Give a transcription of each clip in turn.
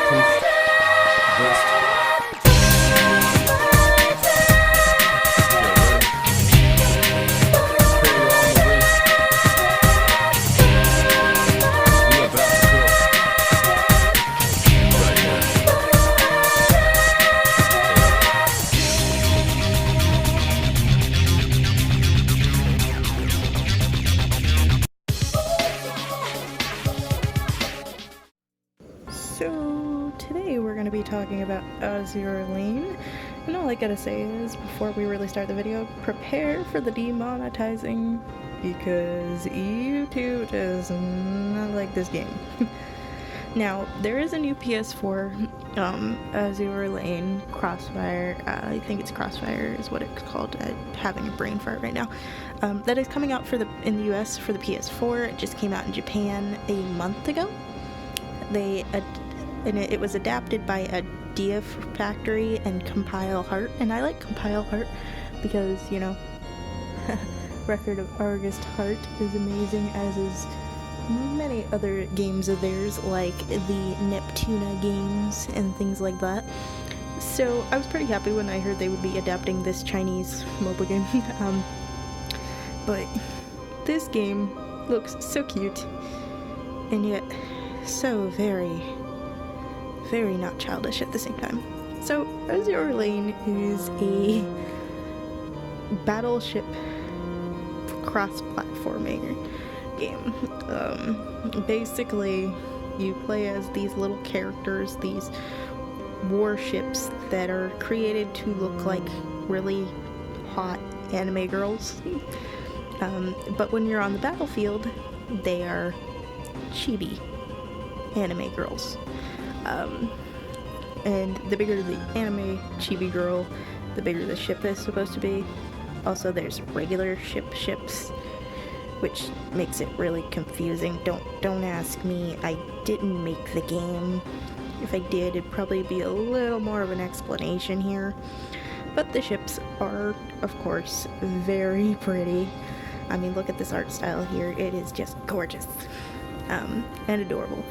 bulletproof vest. So today we're going to be talking about Azur Lane, and all I gotta say is, before we really start the video, prepare for the demonetizing, because YouTube does not like this game. Now, there is a new PS4, Azur Lane Crossfire, I think it's Crossfire is what it's called, having a brain fart right now, that is coming out in the US for the PS4. It just came out in Japan a month ago. It was adapted by Adobe Factory and Compile Heart, and I like Compile Heart because, you know, Record of August Heart is amazing, as is many other games of theirs, like the Neptuna games and things like that. So I was pretty happy when I heard they would be adapting this Chinese mobile game. But this game looks so cute, and yet so very not childish at the same time. So Azur Lane is a battleship cross-platforming game. Basically, you play as these little characters, these warships that are created to look like really hot anime girls. But when you're on the battlefield, they are chibi anime girls. And the bigger the anime chibi girl, the bigger the ship is supposed to be. Also, there's regular ships, which makes it really confusing. Don't ask me. I didn't make the game. If I did, it'd probably be a little more of an explanation here. But the ships are, of course, very pretty. I mean, look at this art style here. It is just gorgeous. And adorable.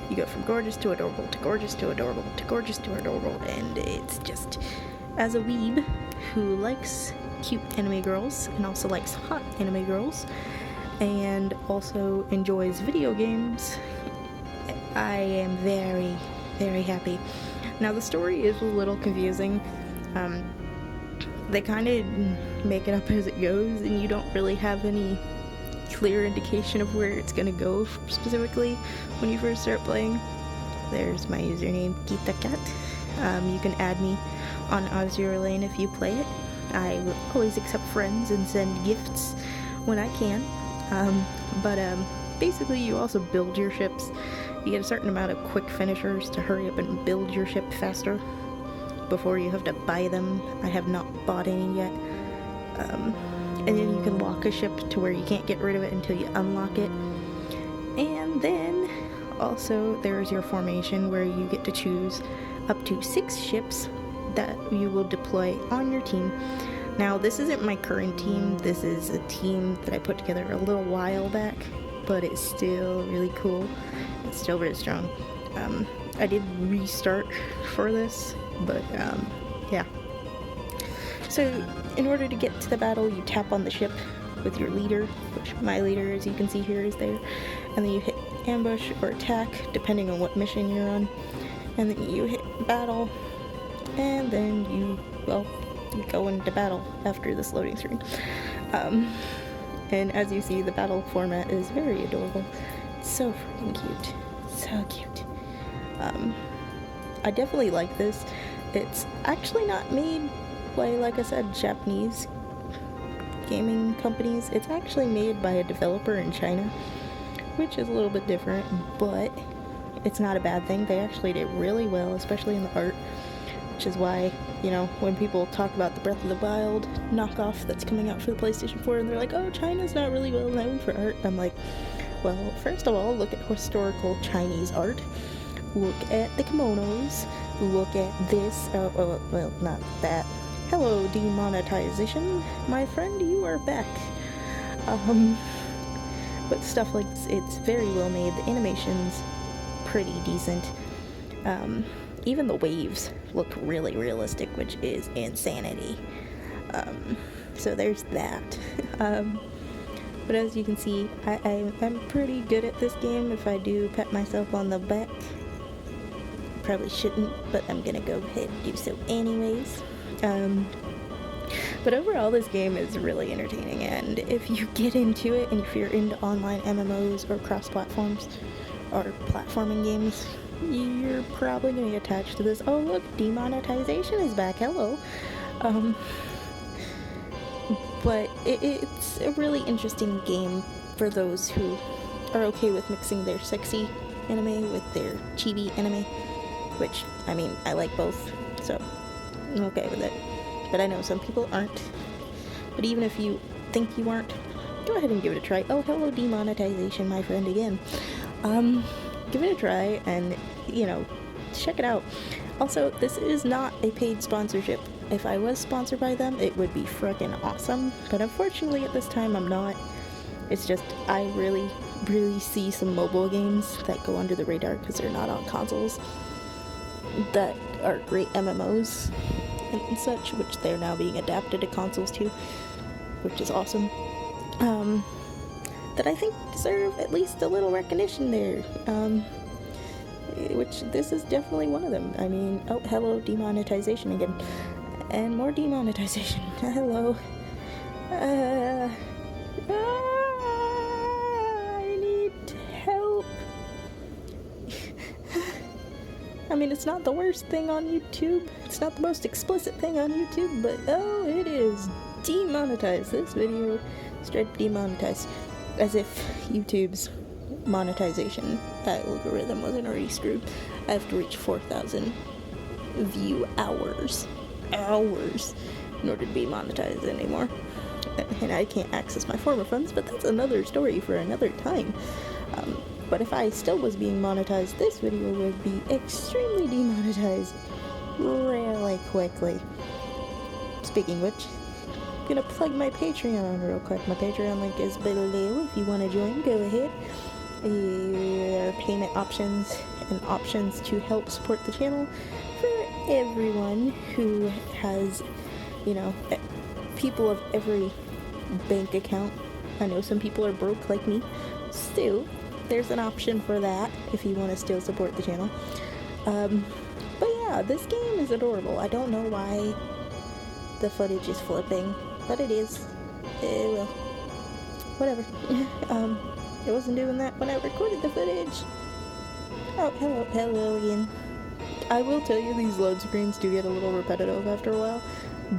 You go from gorgeous to adorable to gorgeous to adorable to gorgeous to adorable, and it's just, as a weeb who likes cute anime girls and also likes hot anime girls and also enjoys video games, I am very, very happy. Now, the story is a little confusing. They kind of make it up as it goes, and you don't really have any clear indication of where it's gonna go specifically when you first start playing. There's my username, KitaCat. You can add me on Azur Lane if you play it. I will always accept friends and send gifts when I can. But basically, you also build your ships. You get a certain amount of quick finishers to hurry up and build your ship faster before you have to buy them. I have not bought any yet. And then you can lock a ship to where you can't get rid of it until you unlock it. And then also there's your formation, where you get to choose up to 6 ships that you will deploy on your team. Now, this isn't my current team. This is a team that I put together a little while back, but it's still really cool. It's still very strong. I did restart for this, but yeah. So, in order to get to the battle, you tap on the ship with your leader, which my leader, as you can see here, is there. And then you hit ambush or attack, depending on what mission you're on. And then you hit battle, and then you go into battle after this loading screen. And as you see, the battle format is very adorable. It's so freaking cute. So cute. I definitely like this. It's actually not made by, like I said, Japanese gaming companies. It's actually made by a developer in China, which is a little bit different, but it's not a bad thing. They actually did really well, especially in the art, which is why, you know, when people talk about the Breath of the Wild knockoff that's coming out for the PlayStation 4, and they're like, oh, China's not really well known for art, I'm like, well, first of all, look at historical Chinese art. Look at the kimonos. Look at this. Well, not that. Hello, demonetization. My friend, you are back. But stuff like this, it's very well made. The animation's pretty decent. Even the waves look really realistic, which is insanity. So there's that. But as you can see, I'm pretty good at this game. If I do pat myself on the back, probably shouldn't, but I'm gonna go ahead and do so anyways. But overall, this game is really entertaining, and if you get into it, and if you're into online MMOs or cross-platforms or platforming games, you're probably going to get attached to this. Oh look, demonetization is back, hello. But it's a really interesting game for those who are okay with mixing their sexy anime with their chibi anime, which, I mean, I like both, so I'm okay with it. But I know some people aren't. But even if you think you aren't, go ahead and give it a try. Oh, hello demonetization, my friend, again. Give it a try and, you know, check it out. Also, this is not a paid sponsorship. If I was sponsored by them, it would be frickin' awesome. But unfortunately, at this time, I'm not. It's just, I really see some mobile games that go under the radar because they're not on consoles that are great MMOs and such, which they're now being adapted to consoles too, which is awesome. That I think deserve at least a little recognition there. Which this is definitely one of them. I mean, oh, hello, demonetization again. And more demonetization. Hello. I need help. I mean, it's not the worst thing on YouTube. It's not the most explicit thing on YouTube, but oh, it is demonetized. This video straight demonetized. As if YouTube's monetization algorithm wasn't already screwed. I have to reach 4,000 view hours in order to be monetized anymore. And I can't access my former funds, but that's another story for another time. But if I still was being monetized, this video would be extremely demonetized really quickly. Speaking which, I'm gonna plug my Patreon real quick. My Patreon link is below. If you want to join, go ahead. There are payment options and options to help support the channel for everyone who has, you know, people of every bank account. I know some people are broke like me. Still, there's an option for that if you want to still support the channel. But yeah, this game is adorable. I don't know why the footage is flipping, but it is. Well, whatever. It wasn't doing that when I recorded the footage. Oh, hello again. I will tell you, these load screens do get a little repetitive after a while,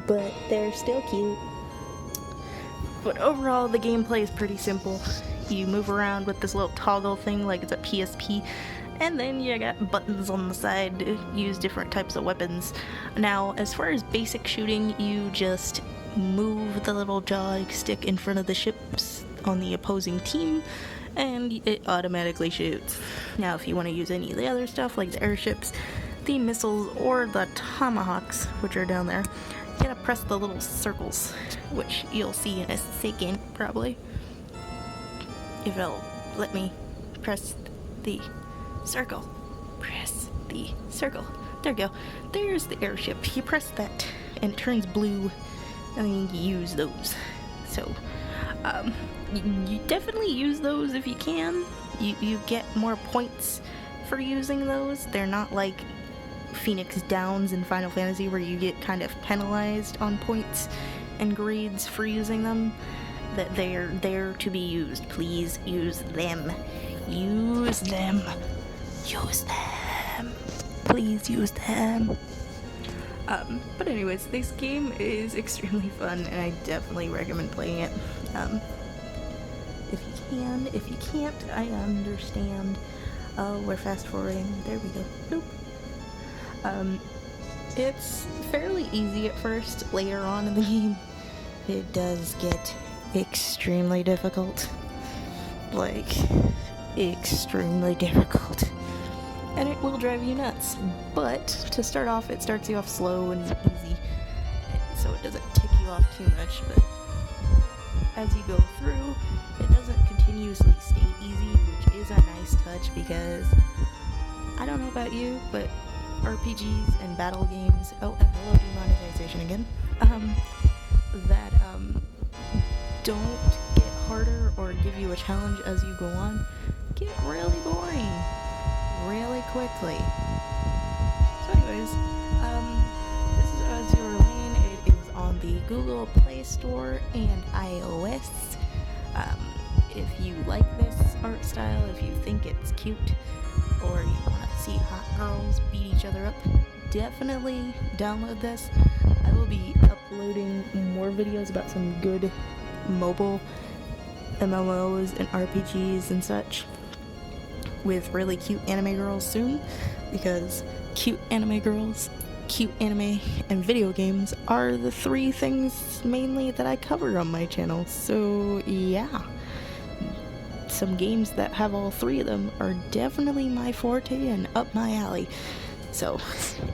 but they're still cute. But overall, the gameplay is pretty simple. You move around with this little toggle thing like it's a PSP, and then you got buttons on the side to use different types of weapons. Now, as far as basic shooting, you just move the little joystick in front of the ships on the opposing team, and it automatically shoots. Now, if you want to use any of the other stuff, like the airships, the missiles, or the tomahawks, which are down there, you gotta press the little circles, which you'll see in a second, probably. If it'll let me press the circle. Press the circle. There we go. There's the airship. You press that, and it turns blue, and then you use those. So, you definitely use those if you can. You get more points for using those. They're not like Phoenix Downs in Final Fantasy where you get kind of penalized on points and grades for using them. That they're there to be used. Please use them. Use them. Use them. Please use them. But anyways, this game is extremely fun, and I definitely recommend playing it. If you can. If you can't, I understand. Oh, we're fast forwarding. There we go. Boop. It's fairly easy at first. Later on in the game, it does get extremely difficult. Like, extremely difficult. And it will drive you nuts. But, to start off, it starts you off slow and easy, so it doesn't tick you off too much, but as you go through, it doesn't continuously stay easy, which is a nice touch, because I don't know about you, but RPGs and battle games, hello demonetization again, that don't get harder or give you a challenge as you go on, get really boring really quickly. So anyways, this is Azur Lane. It is on the Google Play Store and iOS. If you like this art style, if you think it's cute, or you want to see hot girls beat each other up, definitely download this. I will be uploading more videos about some good mobile MMOs and RPGs and such with really cute anime girls soon, because cute anime girls, cute anime, and video games are the three things mainly that I cover on my channel. So yeah, some games that have all three of them are definitely my forte and up my alley. So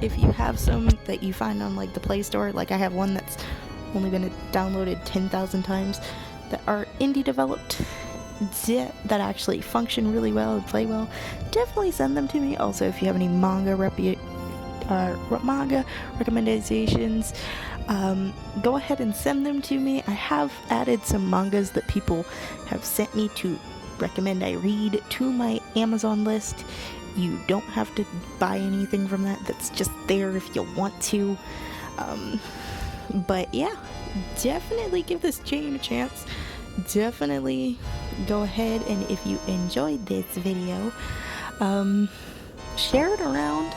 if you have some that you find on like the Play Store, like I have one that's only been downloaded 10,000 times, that are indie developed, that actually function really well and play well, definitely send them to me. Also, if you have any manga recommendations, go ahead and send them to me. I have added some mangas that people have sent me to recommend I read to my Amazon list. You don't have to buy anything from that. That's just there if you want to. But yeah, definitely give this game a chance. Definitely go ahead, and if you enjoyed this video, share it around.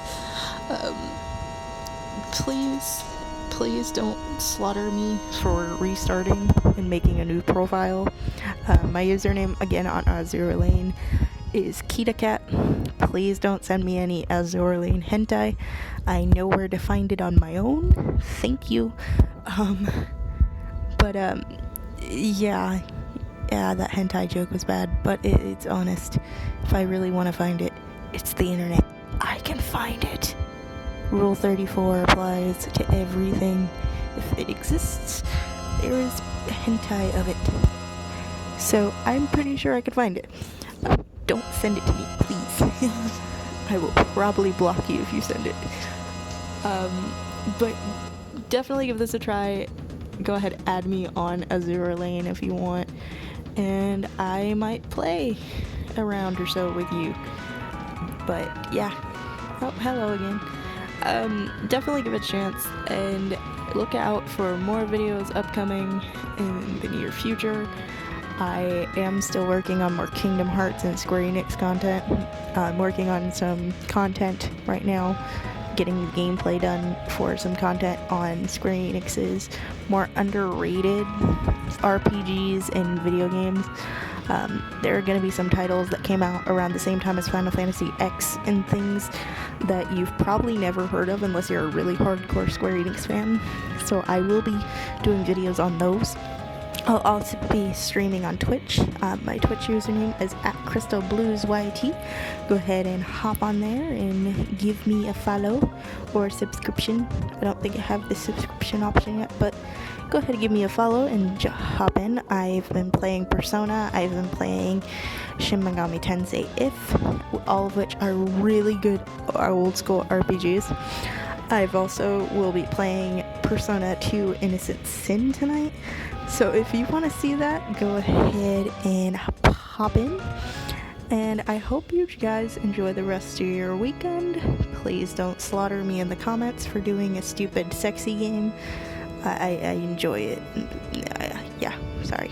Please don't slaughter me for restarting and making a new profile. My username again on Azur Lane is KitaCat. Please don't send me any Azur Lane hentai. I know where to find it on my own. Thank you. Yeah, that hentai joke was bad, but it's honest. If I really want to find it, it's the internet. I can find it. Rule 34 applies to everything. If it exists, there is a hentai of it. So I'm pretty sure I could find it. Don't send it to me, please. I will probably block you if you send it. But definitely give this a try. Go ahead, add me on Azur Lane if you want, and I might play a round or so with you. But yeah, hello again. Definitely give it a chance, and look out for more videos upcoming in the near future. I am still working on more Kingdom Hearts and Square Enix content. I'm working on some content right now, getting the gameplay done for some content on Square Enix's more underrated RPGs and video games. There are going to be some titles that came out around the same time as Final Fantasy X and things that you've probably never heard of unless you're a really hardcore Square Enix fan. So I will be doing videos on those. I'll also be streaming on Twitch. My Twitch username is @CrystalBluesYT. Go ahead and hop on there and give me a follow or a subscription. I don't think I have the subscription option yet, but go ahead and give me a follow and hop in. I've been playing Persona. I've been playing Shin Megami Tensei If, all of which are really good old school RPGs. I've also will be playing Persona 2 Innocent Sin tonight. So if you want to see that, go ahead and hop in. And I hope you guys enjoy the rest of your weekend. Please don't slaughter me in the comments for doing a stupid sexy game. I enjoy it. Yeah, sorry.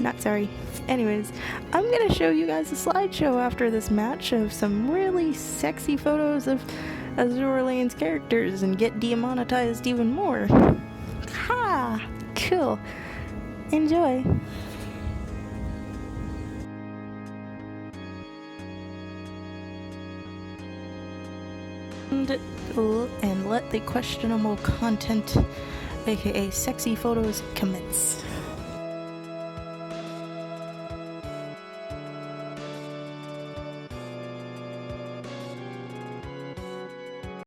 Not sorry. Anyways, I'm going to show you guys a slideshow after this match of some really sexy photos of Azur Lane's characters and get demonetized even more. Ha! Cool. Enjoy. And let the questionable content, aka sexy photos, commence.